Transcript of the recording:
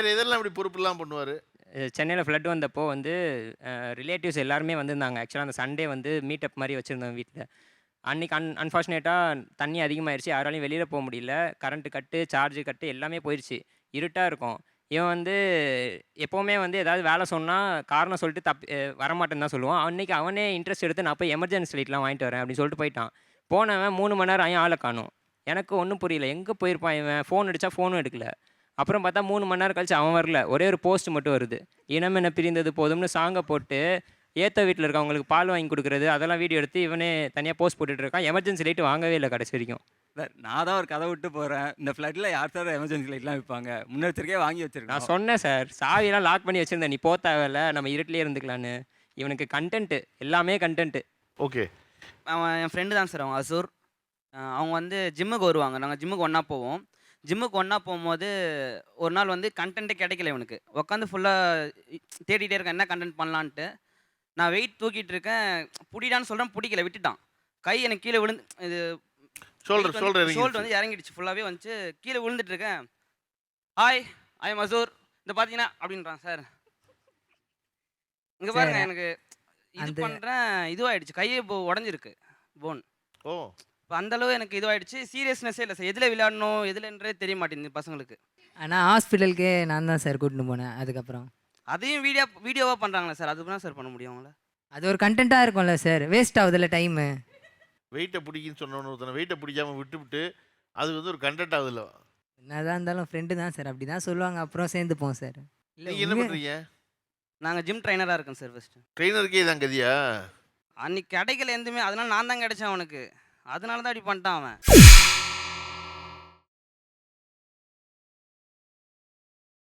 வேறு எதெல்லாம் இப்படி பொறுப்புலாம் பண்ணுவார்? சென்னையில் ஃப்ளட் வந்தப்போ வந்து ரிலேட்டிவ்ஸ் எல்லாருமே வந்திருந்தாங்க. ஆக்சுவலாக அந்த சண்டே வந்து மீட்டப் மாதிரி வச்சுருந்தோம் வீட்டில். அன்றைக்கி அன்ஃபார்ச்சுனேட்டாக தண்ணி அதிகமாகிடுச்சு. யாராலையும் வெளியில் போக முடியல. கரண்ட்டு கட்டு, சார்ஜு கட்டு எல்லாமே போயிடுச்சு. இருட்டாக இருக்கும். இவன் வந்து எப்போவுமே வந்து ஏதாவது வேலை சொன்னால் காரணம் சொல்லிட்டு வரமாட்டேன்னு தான் சொல்லுவான். அன்றைக்கி அவனே இன்ட்ரெஸ்ட் எடுத்து நான் போய் எமர்ஜென்சி லைட்லாம் வாங்கிட்டு வரேன் அப்படின்னு சொல்லிட்டு போயிட்டான். போனவன் 3 மணி நேரம் ஆயும் ஆளை காணோம். எனக்கு ஒன்றும் புரியல. எங்கே போயிருப்பான் இவன்? ஃபோன் அடித்தா ஃபோனும் எடுக்கல. அப்புறம் பார்த்தா 3 மணி நேரம் கழிச்சு அவன் வரல. ஒரே ஒரு போஸ்ட் மட்டும் வருது. இனம் என்ன பிரிந்தது போதும்னு சாங்கை போட்டு ஏற்ற வீட்டில் இருக்கவங்களுக்கு பால் வாங்கி கொடுக்குறது அதெல்லாம் வீடியோ எடுத்து இவனே தனியாக போஸ்ட் போட்டுட்டு இருக்கான். எமர்ஜென்சி லைட் வாங்கவே இல்லை கடைசி வரைக்கும். சார் நான் தான் ஒரு கதை விட்டு போகிறேன். இந்த ஃப்ளட்டில் யார் சார் எமர்ஜென்சி லைட்லாம் விற்பாங்க? முன்னெச்சரிக்கையாக வாங்கி வச்சிருக்கேன். நான் சொன்னேன் சார், சாவியெல்லாம் லாக் பண்ணி வச்சுருந்தேன், நீ தேவையில்ல, நம்ம இருட்டிலே இருந்துக்கலான்னு. இவனுக்கு கண்டென்ட்டு எல்லாமே கண்டென்ட்டு. ஓகே. அவன் என் ஃப்ரெண்டு தான் சார், அவன் அசூர். அவங்க வந்து ஜிம்முக்கு வருவாங்க. நாங்கள் ஜிம்முக்கு ஒன்றா போவோம். ஜிம்முக்கு ஒன்றா போகும்போது ஒரு நாள் வந்து கண்டென்ட்டே கிடைக்கல இவனுக்கு. உட்காந்து ஃபுல்லாக தேடிட்டே இருக்கேன் என்ன கண்டென்ட் பண்ணலான்ட்டு. நான் வெயிட் தூக்கிட்டு இருக்கேன், பிடிடான்னு சொல்கிறேன், பிடிக்கல, விட்டுட்டான். கை எனக்கு கீழே விழுந்து இது ஷோல்டர் வந்து இறங்கிடுச்சு, ஃபுல்லாகவே வந்துச்சு. கீழே விழுந்துட்டு இருக்கேன். ஹாய், ஐ எம் அசூர், இந்த பார்த்தீங்கன்னா அப்படின்றான் சார். இங்கே பாருங்க, எனக்கு இது பண்ணுறேன், இதுவாகிடுச்சு, கையே இப்போ உடஞ்சிருக்கு போன். ஓ, இப்போ அந்தளவு எனக்கு இதுவாகிடுச்சு. சீரியஸ்னஸே இல்லை சார். எதில் விளையாடணும் எதுலன்றே தெரிய மாட்டேங்குது பசங்களுக்கு. ஆனால் ஹாஸ்பிட்டலுக்கு நான் தான் சார் கூட்டின்னு போனேன். அதுக்கப்புறம் அதையும் வீடியோவாக பண்ணுறாங்களே சார், அதுக்கு தான் சார் பண்ண முடியும் அவங்கள. அது ஒரு கண்டென்ட்டாக இருக்கும்ல சார், வேஸ்ட் ஆகுதுல்ல டைமு. வெயிட்டை பிடிக்குன்னு சொன்னோன்னு ஒருத்தனை வெயிட்டை பிடிக்காமல் விட்டு அது வந்து ஒரு கண்டென்ட் ஆகுதுல்ல. என்னதான் இருந்தாலும் ஃப்ரெண்டு தான் சார், அப்படி தான் சொல்லுவாங்க. அப்புறம் சேர்ந்துப்போம் சார். நீங்கள் என்ன பண்ணுறீங்க? நாங்கள் ஜிம் ட்ரைனராக இருக்கேன் சார். ஃபஸ்ட்டு ட்ரெயினருக்கே தான் கதியா? அன்னைக்கு கிடைக்கல எதுவுமே, அதனால நான் தான் கிடைச்சேன் அவனுக்கு. அதனால தான் அப்படி பண்ணிட்டான் அவன்.